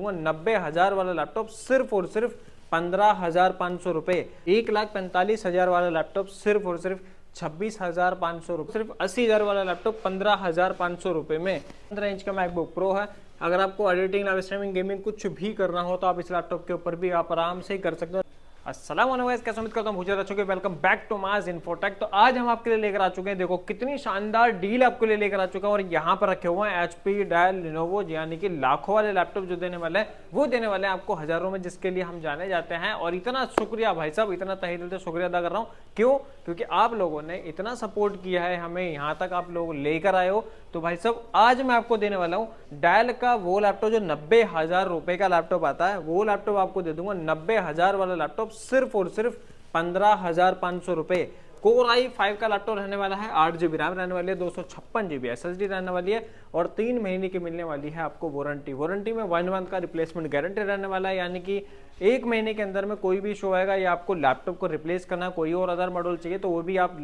90,000 वाला लैपटॉप सिर्फ और सिर्फ 15,500 रुपए। 1,45,000 वाला लैपटॉप सिर्फ और सिर्फ 26,500 रुपए। सिर्फ 80,000 वाला लैपटॉप 15,500 रुपए में। 15 इंच का मैकबुक प्रो है। अगर आपको एडिटिंग, लाइव स्ट्रीमिंग, गेमिंग कुछ भी करना हो तो आप इस लैपटॉप के ऊपर भी आप आराम से कर सकते हो। अस्सलाम वालेकुम, कैसे उम्मीद करता हूं बहुत अच्छे। वेलकम बैक टू माज इन्फोटेक। तो आज हम आपके लिए लेकर आ चुके हैं, देखो कितनी शानदार डील आपके लिए लेकर आ चुका है। और यहाँ पर रखे हुए हैं एचपी, डेल, लिनोवो, यानी कि लाखों वाले लैपटॉप जो देने वाले हैं वो देने वाले हैं आपको हजारों में, जिसके लिए हम जाने जाते हैं। और इतना शुक्रिया भाई साहब, इतना तहे दिल से शुक्रिया अदा कर रहा हूँ। क्यों? क्योंकि आप लोगों ने इतना सपोर्ट किया है, हमें यहाँ तक आप लोग लेकर आए हो। तो भाई साहब आज मैं आपको देने वाला हूँ डेल का वो लैपटॉप जो 90,000 रुपए का लैपटॉप आता है, वो लैपटॉप आपको दे दूंगा। 90,000 वाला लैपटॉप सिर्फ और सिर्फ 15,500 रुपए। कोर i5 का लैपटॉप रहने वाला है, 8 GB रैम रहने वाली है, 256 GB SSD रहने वाली है और 3 महीने की मिलने वाली है आपको वारंटी में 1 मंथ का रिप्लेसमेंट गारंटी रहने वाला है। यानी कि 1 महीने के अंदर में कोई भी इशू आएगा या आपको लैपटॉप को रिप्लेस करना, कोई और अदर मॉडल चाहिए तो वो भी आप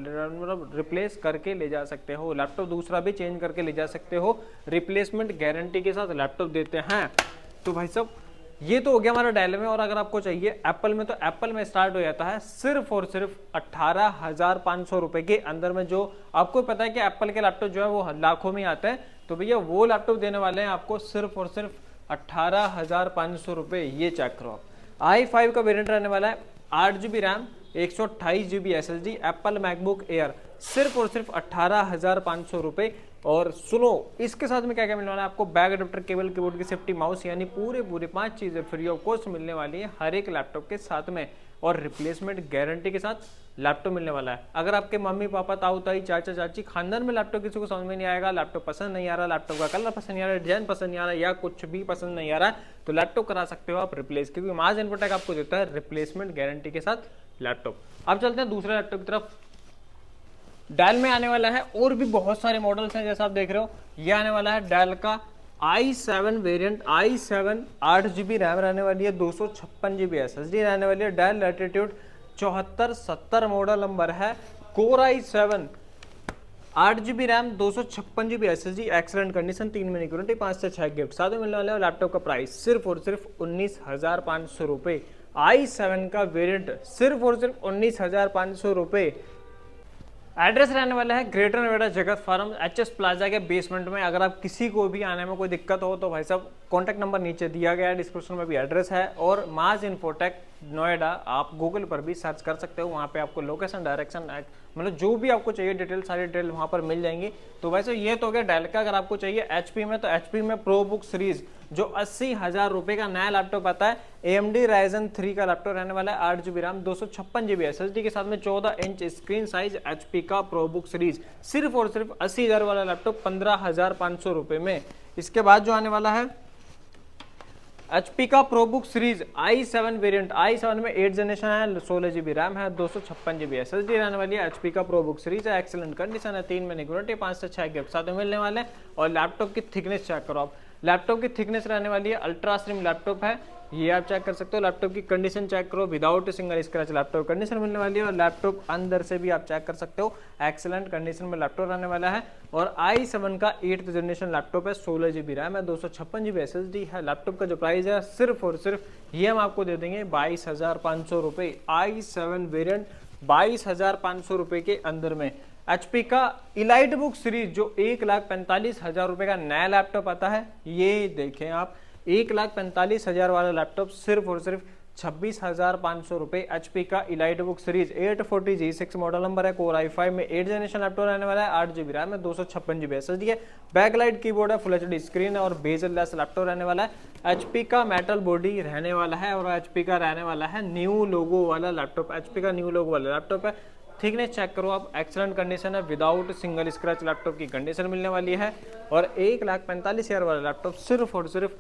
रिप्लेस करके ले जा सकते हो। लैपटॉप दूसरा भी चेंज करके ले जा सकते हो, रिप्लेसमेंट गारंटी के साथ लैपटॉप देते हैं। तो भाई साहब ये तो हो गया हमारा डेल में। और अगर आपको चाहिए एप्पल में, तो एप्पल में स्टार्ट हो जाता है सिर्फ और सिर्फ 18,500 रुपए के अंदर में। जो आपको पता है कि एप्पल के लैपटॉप जो है वो लाखों में आते हैं, तो भैया वो लैपटॉप देने वाले हैं आपको सिर्फ और सिर्फ 18,500 रुपए। ये चेक करो आप। i5 का वेरिएंट रहने वाला है, 8 GB RAM, 128 GB SSD, Apple MacBook air, सिर्फ और सिर्फ 18,500 रुपए। और सुनो इसके साथ में क्या क्या मिलने वाला है आपको, बैग अडेप्टर, केबल, कीबोर्ड की सेफ्टी, माउस, यानी पूरे 5 चीजें फ्री ऑफ कॉस्ट मिलने वाली है हर एक लैपटॉप के साथ में। और रिप्लेसमेंट गारंटी के साथ लैपटॉप मिलने वाला है। अगर आपके मम्मी पापा, ताऊ ताई, चाचा चाची, खानदान में लैपटॉप किसी को समझ में नहीं आएगा, लैपटॉप पसंद नहीं आ रहा, लैपटॉप का कलर पसंद नहीं आ रहा, डिजाइन पसंद नहीं आ रहा, या कुछ भी पसंद नहीं आ रहा, तो लैपटॉप करा सकते हो आप रिप्लेस, क्योंकि माज इन्फोटेक आपको देता है रिप्लेसमेंट गारंटी के साथ लैपटॉप। अब चलते हैं दूसरे लैपटॉप की तरफ। डेल में आने वाला है और भी बहुत सारे मॉडल्स हैं, जैसा आप देख रहे हो। ये आने वाला है डेल का i7 variant, i7 8 GB RAM रहने वाली है, 256 GB SSD रहने वाली है। डेल लैटिट्यूड 7470 मॉडल नंबर है। Core i7 8 GB RAM, 256 GB SSD, excellent condition, 3 महीने की वारंटी, 5 से 6 गिफ्ट साथ में मिलने वाले। लैपटॉप का प्राइस सिर्फ और सिर्फ 19,500 रुपए। i7 का वेरिएंट सिर्फ और सिर्फ 19,500 रुपए। एड्रेस रहने वाला है ग्रेटर नोएडा जगत फार्म, HS प्लाजा के बेसमेंट में। अगर आप किसी को भी आने में कोई दिक्कत हो तो भाई साहब कॉन्टैक्ट नंबर नीचे दिया गया है, डिस्क्रिप्शन में भी एड्रेस है। और माज इन्फोटेक नोएडा आप गूगल पर भी सर्च कर सकते हो, वहाँ पे आपको लोकेशन, डायरेक्शन, मतलब जो भी आपको चाहिए डिटेल, सारी डिटेल वहाँ पर मिल जाएंगी। तो वैसे ये तो हो गया डेल का। अगर आपको चाहिए एचपी में, तो एचपी में प्रो बुक सीरीज जो 80,000 रुपए का नया लैपटॉप आता है, AMD Ryzen 3 का लैपटॉप रहने वाला है, 8 GB रैम, 256 GB SSD के साथ में, 14 इंच स्क्रीन साइज, एचपी का प्रो बुक सीरीज, सिर्फ और सिर्फ 80,000 वाला लैपटॉप 15,500 रुपए में। इसके बाद जो आने वाला है HP का ProBook series i7 variant, i7 में 8 जनरेशन है, 16 GB रैम है, 256 GB SSD रहने वाली है। HP का प्रोबुक सीरीज है, एक्सीलेंट कंडीशन है, 3 महीने की वारंटी, 5 से 6 गिफ्ट साथ में मिलने वाले हैं। और लैपटॉप की थिकनेस चेक करो आप। लैपटॉप की थिकनेस रहने वाली है, अल्ट्रा स्लिम लैपटॉप है, ये आप चेक कर सकते हो। लैपटॉप की कंडीशन चेक करो, without single scratch laptop condition मिलने वाली है। और लैपटॉप अंदर से भी आप चेक कर सकते हो, एक्सीलेंट कंडीशन में लैपटॉप रहने वाला है। और i7 का 8th जनरेशन लैपटॉप है, 16 GB रैम है, 256 GB SSD है। लैपटॉप का जो प्राइस है सिर्फ और सिर्फ ये हम आपको दे देंगे 22,500 रुपए। i7 वेरिएंट 22,500 रुपए के अंदर में। HP का इलाइट बुक सीरीज जो 1,45,000 रुपए का नया लैपटॉप आता है, ये देखें आप, 1,45,000 वाला लैपटॉप सिर्फ और सिर्फ 26,500 रुपए। HP का elite book series 840G6 model number है, कोर i5 में 8 जनरेशन लैपटॉप रहने वाला है, 8 GB रैम है, 256 GB SSD है, बैकलाइट कीबोर्ड है, फुल HD स्क्रीन है और बेजल लेस लैपटॉप रहने वाला है। HP का मेटल बॉडी रहने वाला है और HP का रहने वाला है न्यू लोगो वाला लैपटॉप। HP का न्यू लोगो वाला लैपटॉप है। थिकनेस चेक करो आप, एक्सीलेंट कंडीशन है, विदाउट सिंगल स्क्रैच लैपटॉप की कंडीशन मिलने वाली है। और 1,45,000 वाला लैपटॉप सिर्फ और सिर्फ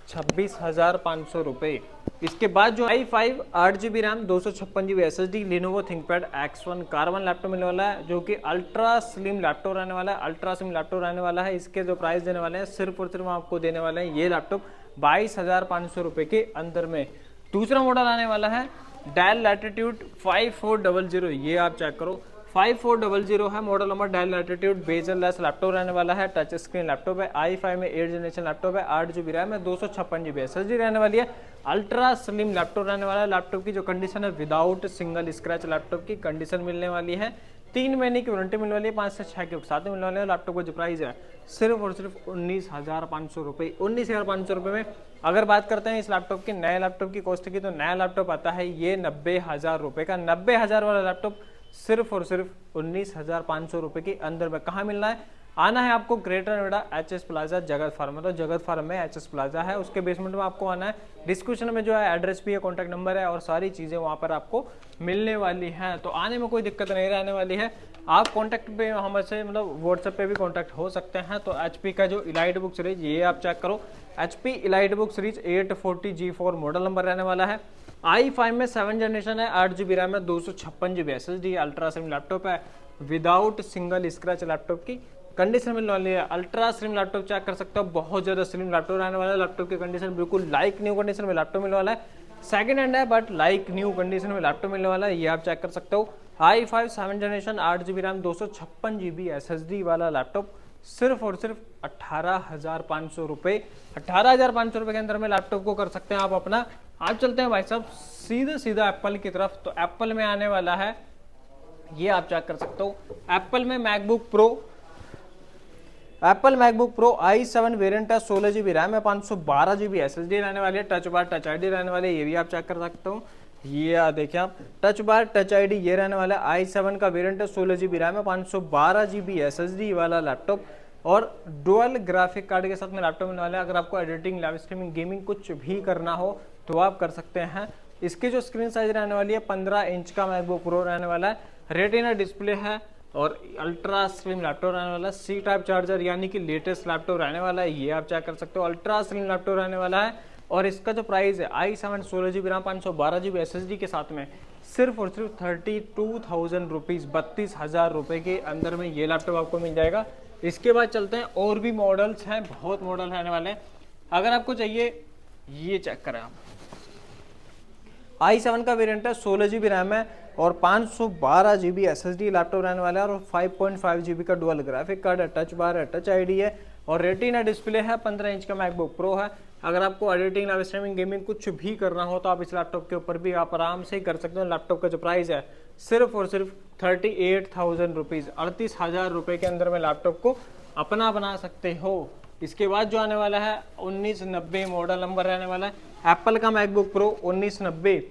26,500 रुपए। इसके बाद जो i5 8 GB RAM, 256 GB SSD, Lenovo ThinkPad X1 carbon laptop मिलने वाला है, जो कि अल्ट्रा स्लिम लैपटॉप रहने वाला है, अल्ट्रा स्लिम लैपटॉप रहने वाला है। इसके जो प्राइस देने वाले हैं सिर्फ और सिर्फ आपको देने वाले हैं ये लैपटॉप 22,500 रुपए के अंदर में। दूसरा मॉडल आने वाला है डेल लैटिट्यूड 5400, ये आप चेक करो, 5400 है, model number Dell Latitude, bezel less laptop रहने वाला है, टच स्क्रीन लैपटॉप है, i5 में 8 जनरेशन लैपटॉप है, 8 GB रैम है, 256 GB SSD रहने वाली है, अल्ट्रा स्लिम लैपटॉप रहने वाला है। लैपटॉप की जो कंडीशन है विदाउट सिंगल स्क्रैच लैपटॉप की कंडीशन मिलने वाली है, 3 महीने की वारंटी मिलने वाली है, 5 से 6 गिफ्ट साथ में मिलने वाले हैं। लैपटॉप का जो प्राइस है सिर्फ और सिर्फ 19,500 रुपये। 19,500 रुपये में अगर बात करते हैं इस लैपटॉप की, नए लैपटॉप की कॉस्ट की, तो नया लैपटॉप आता है ये 90,000 रुपये का। 90,000 वाला लैपटॉप सिर्फ और सिर्फ 19,500 रुपये के अंदर में। कहाँ मिलना है? आना है आपको ग्रेटर नोएडा HS प्लाजा जगत फार्म, तो जगत फार्म में HS प्लाजा है, उसके बेसमेंट में आपको आना है। डिस्क्रिप्शन में जो है एड्रेस भी है, कॉन्टैक्ट नंबर है और सारी चीज़ें वहाँ पर आपको मिलने वाली हैं, तो आने में कोई दिक्कत नहीं रहने वाली है। आप कॉन्टैक्ट पे हमसे मतलब व्हाट्सएप पे भी कॉन्टैक्ट हो सकते हैं। तो HP का जो इलाइट बुक सीरीज ये आप चेक करो, HP elite book series 840G4 model number रहने वाला है, i5 में 7 जनरेशन है, 8 GB रैम है, 256 GB SSD, ultra slim laptop है, विदाउट सिंगल स्क्रैच लैपटॉप की कंडीशन मिलने वाली है। अल्ट्रा स्लिम लैपटॉप चेक कर सकते हो, बहुत ज्यादा स्लिम लैपटॉप रहने वाला है। लैपटॉप की कंडीशन बिल्कुल लाइक न्यू कंडीशन में लैपटॉप मिलने वाला है, सेकंड हैंड है बट लाइक न्यू कंडीशन में लैपटॉप मिलने वाला है, ये आप चेक कर सकते हो। i5 7 generation, 8 GB RAM, 256 GB SSD वाला लैपटॉप सिर्फ और सिर्फ 18,500 रुपये। 18,500 रुपये के अंदर में लैपटॉप को कर सकते हैं आप अपना। आप चलते हैं भाई साहब सीधा सीधा एप्पल की तरफ। तो एप्पल में आने वाला है, ये आप चेक कर सकते हो, एप्पल में MacBook pro, Apple MacBook pro i7 variant है, 16 GB रैम है, 512 GB SSD रहने वाली है, टच बार टच ID रहने वाले, ये भी आप चेक कर सकते हो। ये देखिए आप, टच बार टच ID ये रहने वाला है, i7 का वेरिएंट है, 16 GB रैम है, 512 GB SSD वाला लैपटॉप और डुअल ग्राफिक कार्ड के साथ में लैपटॉप मिलने वाला है। अगर आपको एडिटिंग, लाइव स्ट्रीमिंग, गेमिंग कुछ भी करना हो तो आप कर सकते हैं। इसकी जो स्क्रीन साइज रहने वाली है 15 इंच का मैकबुक प्रो रहने वाला है, रेटिना डिस्प्ले है और अल्ट्रा स्लिम लैपटॉप रहने वाला है, C टाइप चार्जर यानी कि लेटेस्ट लैपटॉप रहने वाला है, ये आप चेक कर सकते हो। अल्ट्रा स्लिम लैपटॉप रहने वाला है और इसका जो प्राइस है i7 16 GB RAM, 512 GB SSD के साथ में सिर्फ और सिर्फ 32,000 रुपीज़, 32,000 रुपये के अंदर में ये लैपटॉप आपको मिल जाएगा। इसके बाद चलते हैं, और भी मॉडल्स हैं, बहुत मॉडल रहने वाले हैं। अगर आपको चाहिए ये चेक करें आप, i7 का वेरिएंट है, 16 GB रैम है और 512 GB SSD लैपटॉप रहने वाला है और 5.5 GB का डुअल ग्राफिक कार्ड है, टच बार है, टच ID है और रेटिना डिस्प्ले है, 15 इंच का मैकबुक प्रो है। अगर आपको एडिटिंग, लाइव स्ट्रीमिंग, गेमिंग कुछ भी करना हो तो आप इस लैपटॉप के ऊपर भी आप आराम से कर सकते हो। लैपटॉप का जो प्राइस है सिर्फ और सिर्फ 38,000 रुपीज़, 38,000 रुपये के अंदर में लैपटॉप को अपना बना सकते हो। इसके बाद जो आने वाला है 1990 मॉडल नंबर रहने वाला है, एप्पल का मैकबुक प्रो 1990,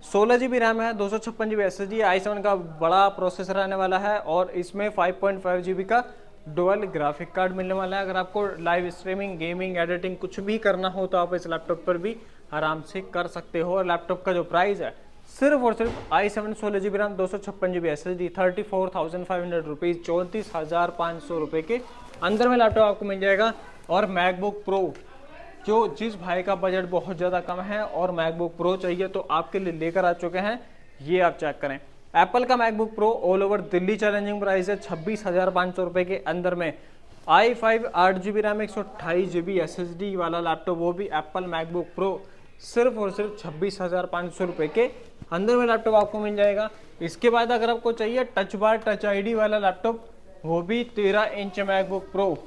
16 GB रैम है, 256 GB SSD, i7 का बड़ा प्रोसेसर रहने वाला है और इसमें 5.5 GB का डुअल ग्राफिक कार्ड मिलने वाला है। अगर आपको लाइव स्ट्रीमिंग, गेमिंग, एडिटिंग कुछ भी करना हो तो आप इस लैपटॉप पर भी आराम से कर सकते हो। और लैपटॉप का जो प्राइस है सिर्फ और सिर्फ i7 16 GB RAM, 256 GB SSD, 34,500 rupees, 34,500 रुपये के अंदर में लैपटॉप आपको मिल जाएगा। और मैकबुक प्रो, जो जिस भाई का बजट बहुत ज़्यादा कम है और मैकबुक प्रो चाहिए तो आपके लिए लेकर आ चुके हैं, ये आप चेक करें। एप्पल का MacBook pro all over Delhi challenging price है 26,500 रुपये के अंदर में। i5 8 GB RAM, 128 GB SSD वाला लैपटॉप, वो भी एप्पल मैकबुक प्रो, सिर्फ और सिर्फ 26,500 रुपये के अंदर में लैपटॉप आपको मिल जाएगा। इसके बाद अगर आपको चाहिए टच बार टच ID वाला लैपटॉप, वो भी 13 इंच मैकबुक प्रो,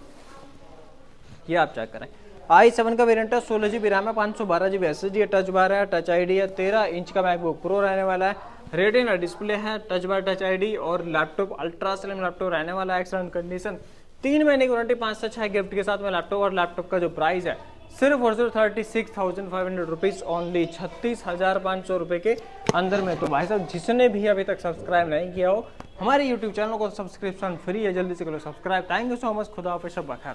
ये आप चेक करें। i7 का वेरिएंट है, 16 GB रैम है, 512 GB SSD है, टच बार है, टच ID है, 13 इंच का मैकबुक प्रो रहने वाला है, रेटिना डिस्प्ले है, टच बार टच ID और लैपटॉप अल्ट्रा स्लिम लैपटॉप रहने वाला है, एक्सीलेंट कंडीशन, 3 महीने की वारंटी, 5 से 6 गिफ्ट के साथ में लैपटॉप। और लैपटॉप का जो प्राइस है सिर्फ और सिर्फ 36,500 रुपीज़ ओनली, 36,500 रुपये के अंदर में। तो भाई साहब जिसने भी अभी तक सब्सक्राइब नहीं किया हो हमारे यूट्यूब चैनल को, सब्सक्रिप्शन फ्री है, जल्दी से करो subscribe. Thank you so much, खुदा हाफिज़, शब बखैर।